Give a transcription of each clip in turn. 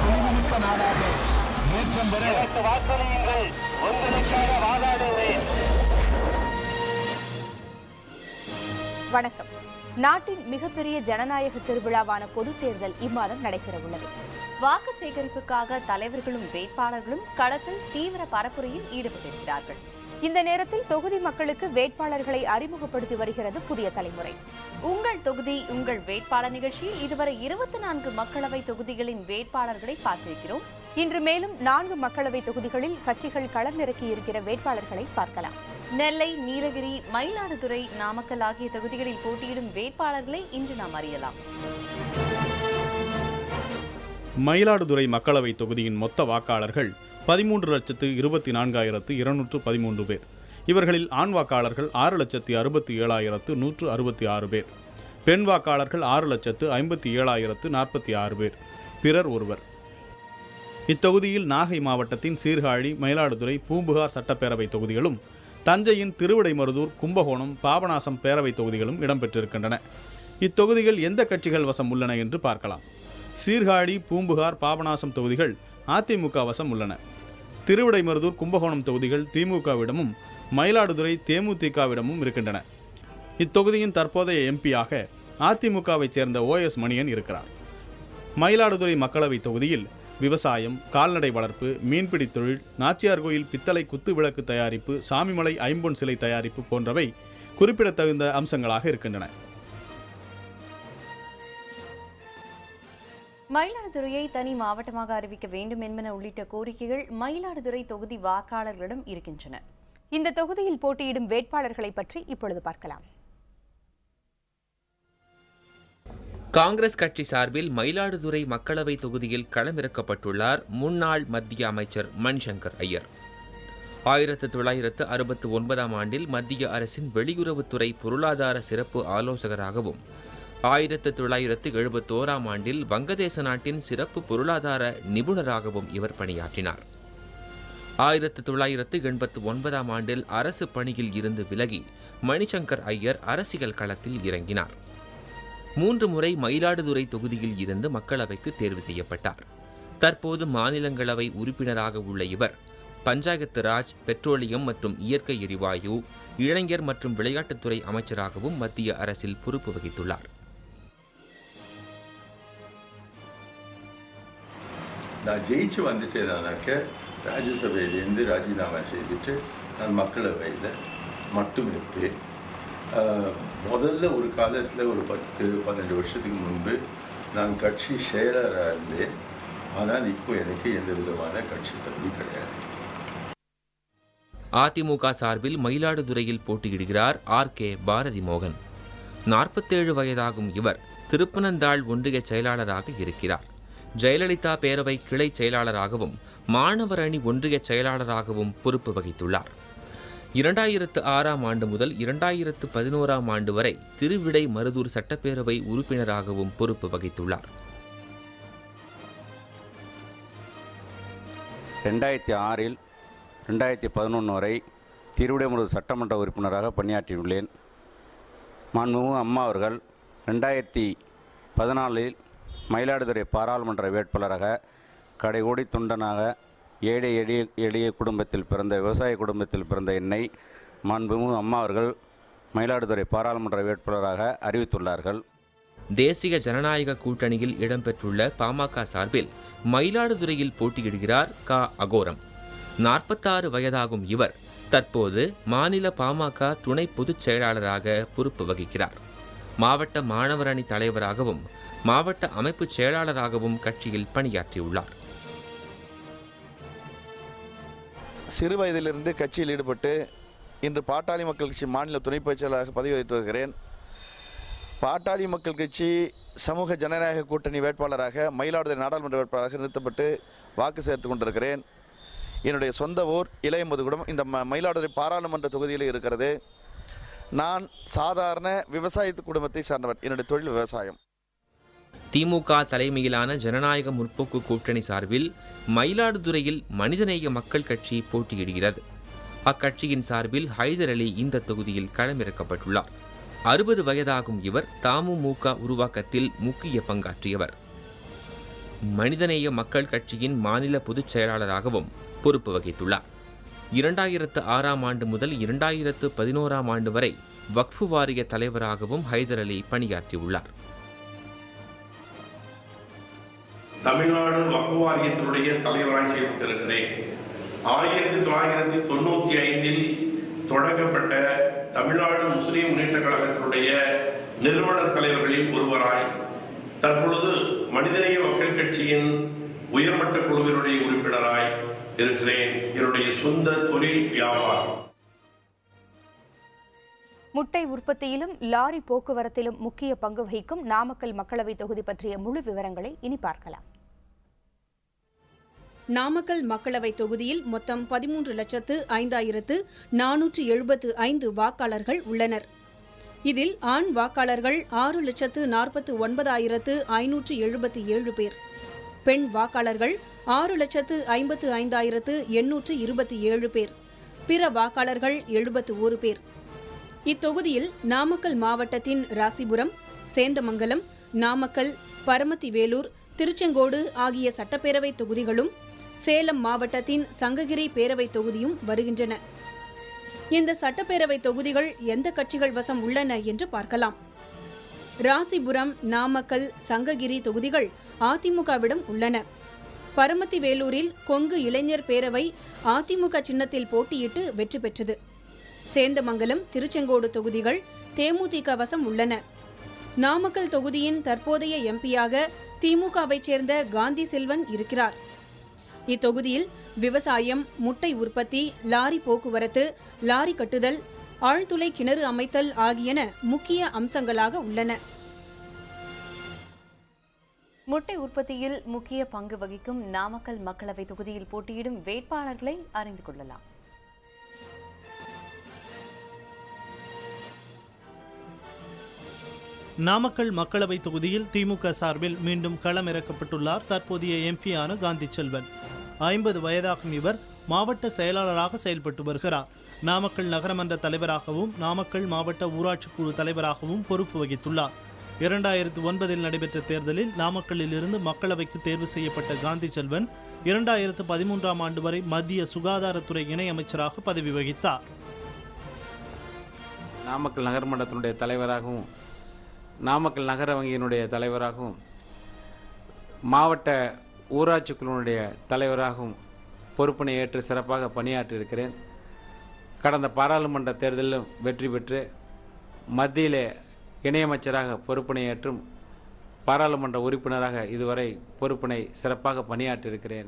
துணிவுமிக்க நாடாக ஏற்றம் பெற வாக்களியுங்கள். உங்களுக்காக வாதாடுவேன். வணக்கம். நாட்டின் மிகப்பெரிய ஜனநாயக திருவிழாவான பொதுத் தேர்தல் இம்மாதம் நடைபெறவுள்ளது. வாக்கு சேகரிப்புக்காக தலைவர்களும் வேட்பாளர்களும் களத்தில் தீவிர பரப்புரையில் ஈடுபட்டிருக்கிறார்கள். இந்த நேரத்தில் தொகுதி மக்களுக்கு வேட்பாளர்களை அறிமுகப்படுத்தி வருகிறது புதிய தலைமுறை. உங்கள் தொகுதி உங்கள் வேட்பாளர் நிகழ்ச்சியில் இதுவரை 24 மக்களவை தொகுதிகளின் வேட்பாளர்களை பார்த்திருக்கிறோம். இன்று மேலும் 4 மக்களவை தொகுதிகளில் கட்சிகள் களமிறக்கியிருக்கிற வேட்பாளர்களை பார்க்கலாம். நெல்லை, நீலகிரி, மயிலாடுதுறை, நாமக்கல் ஆகிய தொகுதிகளில் போட்டியிடும் வேட்பாளர்களை இன்று நாம் அறியலாம். மயிலாடுதுறை மக்களவை தொகுதியின் மொத்த வாக்காளர்கள் 13,24,213 பேர். இவர்களில் ஆண் வாக்காளர்கள் 6,67,166 பேர், பெண் வாக்காளர்கள் 6,57,046 பேர், பிறர் ஒருவர். இத்தொகுதியில் நாகை மாவட்டத்தின் சீர்காழி, மயிலாடுதுறை, பூம்புகார் சட்டப்பேரவை தொகுதிகளும் தஞ்சையின் திருவிடைமருதூர், கும்பகோணம், பாபநாசம் பேரவை தொகுதிகளும் இடம்பெற்றிருக்கின்றன. இத்தொகுதிகள் எந்த கட்சிகள் வசம் உள்ளன என்று பார்க்கலாம். சீர்காழி, பூம்புகார், பாபநாசம் தொகுதிகள் அதிமுக வசம் உள்ளன. திருவிடைமருதூர், கும்பகோணம் தொகுதிகள் திமுகவிடமும் மயிலாடுதுறை தேமுதிகவிடமும் இருக்கின்றன. இத்தொகுதியின் தற்போதைய எம்பியாக அதிமுகவைச் சேர்ந்த OS மணியன் இருக்கிறார். மயிலாடுதுறை மக்களவை தொகுதியில் விவசாயம், கால்நடை வளர்ப்பு, மீன்பிடி தொழில், நாச்சியார் கோயில் பித்தளை குத்து விளக்கு தயாரிப்பு, சாமிமலை ஐம்பொன் சிலை தயாரிப்பு போன்றவை குறிப்பிடத்தகுந்த அம்சங்களாக இருக்கின்றன. மயிலாடுதுறையை தனி மாவட்டமாக அறிவிக்க வேண்டும் என்பன உள்ளிட்ட கோரிக்கைகள் மயிலாடுதுறை தொகுதி வாக்காளர்களிடம் இருக்கின்றன. இந்த தொகுதியில் போட்டியிடும் வேட்பாளர்களை பற்றி இப்பொழுது பார்க்கலாம். காங்கிரஸ் கட்சி சார்பில் மயிலாடுதுறை மக்களவை தொகுதியில் களமிறக்கப்பட்டுள்ளார் முன்னாள் மத்திய அமைச்சர் மணிசங்கர் ஐயர். 1969ஆம் ஆண்டில் மத்திய அரசின் வெளியுறவுத்துறை பொருளாதார சிறப்பு ஆலோசகராகவும் 1971ஆம் ஆண்டில் வங்கதேச நாட்டின் சிறப்பு பொருளாதார நிபுணராகவும் இவர் பணியாற்றினார். 1989ஆம் ஆண்டில் அரசு பணியில் இருந்து விலகி மணிசங்கர் ஐயர் அரசியல் களத்தில் இறங்கினார். 3 முறை மயிலாடுதுறை தொகுதியில் இருந்து மக்களவைக்கு தேர்வு செய்யப்பட்டார். தற்போது மாநிலங்களவை உறுப்பினராக உள்ள இவர் பஞ்சாயத்து ராஜ், பெட்ரோலியம் மற்றும் இயற்கை எரிவாயு, இளைஞர் மற்றும் விளையாட்டுத்துறை அமைச்சராகவும் மத்திய அரசில் பொறுப்பு வகித்துள்ளார். நான் ஜெயிச்சு வந்துட்டேனாக்க ராஜ்யசபையிலேருந்து ராஜினாமா செய்துட்டு நான் மக்களவையில் மட்டும் இருப்பேன். முதல்ல ஒரு காலத்தில் ஒரு 10-12 வருஷத்துக்கு முன்பு நான் கட்சி செயலராக இருந்தேன். ஆனால் இப்போ எனக்கு எந்த விதமான கட்சி பதவி கிடையாது. அதிமுக சார்பில் மயிலாடுதுறையில் போட்டியிடுகிறார் RK பாரதி மோகன். 47 வயதாகும் இவர் திருப்பனந்தாள் ஒன்றிய செயலாளராக இருக்கிறார். ஜெயலலிதா பேரவை கிளை செயலாளராகவும் மாணவர் அணி ஒன்றிய செயலாளராகவும் பொறுப்பு வகித்துள்ளார். 2006ஆம் ஆண்டு முதல் 2011ஆம் ஆண்டு வரை திருவிடை மருதூர் சட்டப்பேரவை உறுப்பினராகவும் பொறுப்பு வகித்துள்ளார். 2006 2011 வரை திருவிடைமருதூர் சட்டமன்ற உறுப்பினராக பணியாற்றியுள்ளேன். மாண்புமிகு அம்மா அவர்கள் 2014 மயிலாடுதுறை பாராளுமன்ற வேட்பாளராக கடைகோடி தொண்டனாக ஏழை எளிய குடும்பத்தில் பிறந்த விவசாய குடும்பத்தில் பிறந்த என்னை மாண்புமிகு அம்மா அவர்கள் மயிலாடுதுறை பாராளுமன்ற வேட்பாளராக அறிவித்துள்ளார்கள். தேசிய ஜனநாயக கூட்டணியில் இடம்பெற்றுள்ள பாமக சார்பில் மயிலாடுதுறையில் போட்டியிடுகிறார் அகோரம். 46 வயதாகும் இவர் தற்போது மாநில பாமக துணை பொதுச் செயலாளராக பொறுப்பு வகிக்கிறார். மாவட்ட மாணவர் அணி தலைவராகவும் மாவட்ட அமைப்பு செயலாளராகவும் கட்சியில் பணியாற்றியுள்ளார். சிறு வயதிலிருந்து கட்சியில் ஈடுபட்டு இன்று பாட்டாளி மக்கள் கட்சி மாநில துணை பொதுச் செயலாளராக பதவி வகித்து வருகிறேன். பாட்டாளி மக்கள் கட்சி சமூக ஜனநாயக கூட்டணி வேட்பாளராக மயிலாடுதுறை நாடாளுமன்ற வேட்பாளராக நிறுத்தப்பட்டு வாக்கு சேர்த்து கொண்டிருக்கிறேன். என்னுடைய சொந்த ஊர் இளையம்பதுகுடம் இந்த மயிலாடுதுறை பாராளுமன்ற தொகுதியில் இருக்கிறது. நான் சாதாரண விவசாய குடும்பத்தை சார்ந்தவர். என்னுடைய தொழில் விவசாயம். திமுக தலைமையிலான ஜனநாயக முற்போக்கு கூட்டணி சார்பில் மயிலாடுதுறையில் மனிதநேய மக்கள் கட்சி போட்டியிடுகிறது. அக்கட்சியின் சார்பில் ஹைதர் அலி இந்த தொகுதியில் களமிறக்கப்பட்டுள்ளார். 60 வயதாகும் இவர் தமுமுக உருவாக்கத்தில் முக்கிய பங்காற்றியவர். மனிதநேய மக்கள் கட்சியின் மாநில பொதுச் செயலாளராகவும் பொறுப்பு வகித்துள்ளார். 2006ஆம் ஆண்டு முதல் 2011ஆம் ஆண்டு வரை வக்ஃபு வாரிய தலைவராகவும் ஹைதர் அலி பணியாற்றியுள்ளார். தமிழ்நாடு வக்ஃபு வாரியத்தினுடைய தலைவராய் செயல்பட்டிருக்கிறேன். 1995இல் தொடங்கப்பட்ட தமிழ்நாடு முஸ்லிம் முன்னேற்ற கழகத்தினுடைய நிறுவனர் தலைவர்களில் ஒருவராய் தற்பொழுது மனிதநேய மக்கள் கட்சியின் உயர்மட்ட குழுவினுடைய உறுப்பினராய் இருக்கிறேன். என்னுடைய சொந்த தொழில் வியாபாரம். முட்டை உற்பத்தியிலும் லாரி போக்குவரத்திலும் முக்கிய பங்கு வகிக்கும் நாமக்கல் மக்களவை தொகுதி பற்றிய முழு விவரங்களை இனி பார்க்கலாம். நாமக்கல் மக்களவை தொகுதியில் மொத்தம் 13,05,475 வாக்காளர்கள் உள்ளனர். இதில் ஆண் வாக்காளர்கள் 6,49,577 பேர், பெண் வாக்காளர்கள் 6,55,827 பேர், பிற வாக்காளர்கள் 71 பேர். இத்தொகுதியில் நாமக்கல் மாவட்டத்தின் ராசிபுரம், சேந்தமங்கலம், நாமக்கல், பரமத்திவேலூர், திருச்செங்கோடு ஆகிய சட்டப்பேரவை தொகுதிகளும், சேலம் மாவட்டத்தின் சங்ககிரி பேரவை தொகுதியும் வருகின்றன. இந்த சட்டப்பேரவை தொகுதிகள் எந்த கட்சிகள் வசம் உள்ளன என்று பார்க்கலாம். ராசிபுரம், நாமக்கல், சங்ககிரி தொகுதிகள் அதிமுகவிடம் உள்ளன. பரமத்திவேலூரில் கொங்கு இளைஞர் பேரவை அதிமுக சின்னத்தில் போட்டியிட்டு வெற்றி பெற்றது. சேந்தமங்கலம், திருச்செங்கோடு தொகுதிகள் தேமுதிக வசம் உள்ளன. நாமக்கல் தொகுதியின் தற்போதைய எம்பியாக திமுகவைச் சேர்ந்த காந்தி செல்வன் இருக்கிறார். இத்தொகுதியில் விவசாயம், முட்டை உற்பத்தி, லாரி போக்குவரத்து, லாரி கட்டுதல், ஆழ்துளை கிணறு அமைத்தல் ஆகியன முக்கிய அம்சங்களாக உள்ளன. முட்டை உற்பத்தியில் முக்கிய பங்கு வகிக்கும் நாமக்கல் மக்களவை தொகுதியில் போட்டியிடும் வேட்பாளர்களை அறிந்து கொள்ளலாம். நாமக்கல் மக்களவை தொகுதியில் திமுக சார்பில் மீண்டும் களமிறக்கப்பட்டுள்ளார் தற்போதைய எம்பியான காந்தி செல்வன். 50 வயதாகும் இவர் மாவட்ட செயலாளராக செயல்பட்டு வருகிறார். நாமக்கல் நகரமன்ற தலைவராகவும் நாமக்கல் மாவட்ட ஊராட்சி குழு தலைவராகவும் பொறுப்பு வகித்துள்ளார். 2009இல் நடைபெற்ற தேர்தலில் நாமக்கல்லில் இருந்து மக்களவைக்கு தேர்வு செய்யப்பட்ட காந்தி செல்வன் 2013ஆம் ஆண்டு வரை மத்திய சுகாதாரத்துறை இணையமைச்சராக பதவி வகித்தார். நாமக்கல் நகர்மன்றத்தினுடைய தலைவராகவும் நாமக்கல் நகர வங்கியினுடைய தலைவராகவும் மாவட்ட ஊராட்சி குழுவினுடைய தலைவராகவும் பொறுப்பினை ஏற்று சிறப்பாக பணியாற்றியிருக்கிறேன். கடந்த பாராளுமன்ற தேர்தலிலும் வெற்றி பெற்று மத்தியிலே இணையமைச்சராக பொறுப்பினை ஏற்றும் பாராளுமன்ற உறுப்பினராக இதுவரை பொறுப்பினை சிறப்பாக பணியாற்றியிருக்கிறேன்.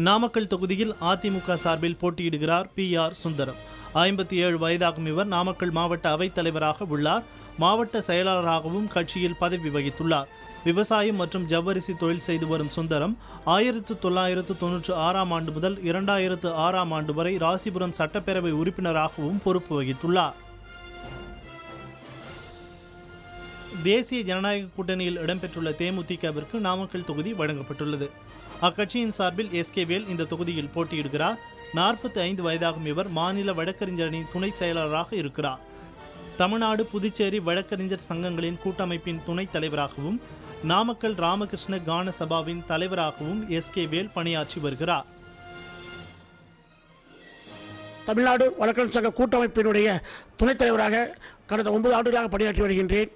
நாமக்கல் தொகுதியில் அதிமுக சார்பில் போட்டியிடுகிறார் PR சுந்தரம். 57 வயதாகும் இவர் நாமக்கல் மாவட்ட அவைத் தலைவராக உள்ளார். மாவட்ட செயலாளராகவும் கட்சியில் பதவி வகித்துள்ளார். விவசாயம் மற்றும் ஜவ்வரிசி தொழில் செய்து வரும் சுந்தரம் 1996ஆம் ஆண்டு முதல் 2006ஆம் ஆண்டு வரை ராசிபுரம் சட்டப்பேரவை உறுப்பினராகவும் பொறுப்பு வகித்துள்ளார். தேசிய ஜனநாயக கூட்டணியில் இடம்பெற்றுள்ள தேமுதிகவிற்கு நாமக்கல் தொகுதி வழங்கப்பட்டுள்ளது. அக்கட்சியின் சார்பில் SK வேல் இந்த தொகுதியில் போட்டியிடுகிறார். 45 வயதாகும் இவர் மாநில வழக்கறிஞரணி துணை செயலாளராக இருக்கிறார். தமிழ்நாடு புதுச்சேரி வழக்கறிஞர் சங்கங்களின் கூட்டமைப்பின் துணைத் தலைவராகவும் நாமக்கல் ராமகிருஷ்ண கான சபாவின் தலைவராகவும் SK வேல் பணியாற்றி வருகிறார். தமிழ்நாடு வழக்கறிஞர் சங்க கூட்டமைப்பினுடைய துணைத் தலைவராக கடந்த 9 ஆண்டுகளாக பணியாற்றி வருகின்றேன்.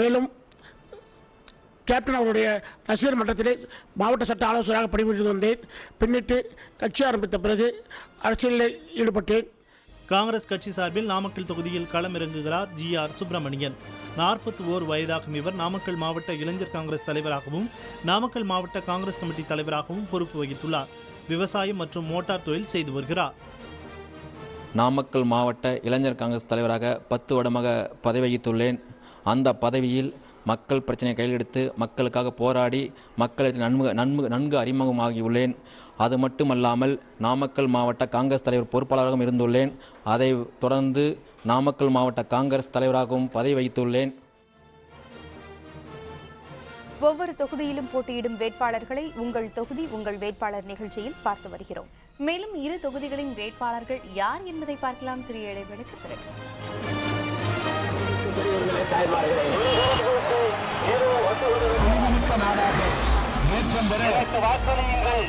மேலும் கேப்டன் அவருடைய ரசிகர் மன்றத்திலே மாவட்ட சட்ட ஆலோசகராக பணிபுரிந்து வந்தேன். பின்னிட்டு கட்சி ஆரம்பித்த பிறகு அரசியலில் ஈடுபட்டேன். காங்கிரஸ் கட்சி சார்பில் நாமக்கல் தொகுதியில் களமிறங்குகிறார் GR சுப்பிரமணியன். 41 வயதாகும் இவர் நாமக்கல் மாவட்ட இளைஞர் காங்கிரஸ் தலைவராகவும் நாமக்கல் மாவட்ட காங்கிரஸ் கமிட்டி தலைவராகவும் பொறுப்பு வகித்துள்ளார். விவசாயம் மற்றும் மோட்டார் தொழில் செய்து வருகிறார். நாமக்கல் மாவட்ட இளைஞர் காங்கிரஸ் தலைவராக 10 வருடமாக பதவி வகித்துள்ளேன். அந்த பதவியில் மக்கள் பிரச்சனையை கையில் எடுத்து மக்களுக்காக போராடி மக்களுக்கு நன்கு அறிமுகமாகியுள்ளேன். அது மட்டுமல்லாமல் நாமக்கல் மாவட்ட காங்கிரஸ் தலைவர் பொறுப்பாளராகவும் இருந்துள்ளேன். அதை தொடர்ந்து நாமக்கல் மாவட்ட காங்கிரஸ் தலைவராகவும் பதவி வகித்துள்ளேன். ஒவ்வொரு தொகுதியிலும் போட்டியிடும் வேட்பாளர்களை உங்கள் தொகுதி உங்கள் வேட்பாளர் நிகழ்ச்சியில் பார்த்து வருகிறோம். மேலும் 2 தொகுதிகளின் வேட்பாளர்கள் யார் என்பதை பார்க்கலாம் சிறிய இடைவெளிக்கு பிறகு. புனிதமிக்க நாடாக ஏற்றம் பெற வாக்களியுங்கள்.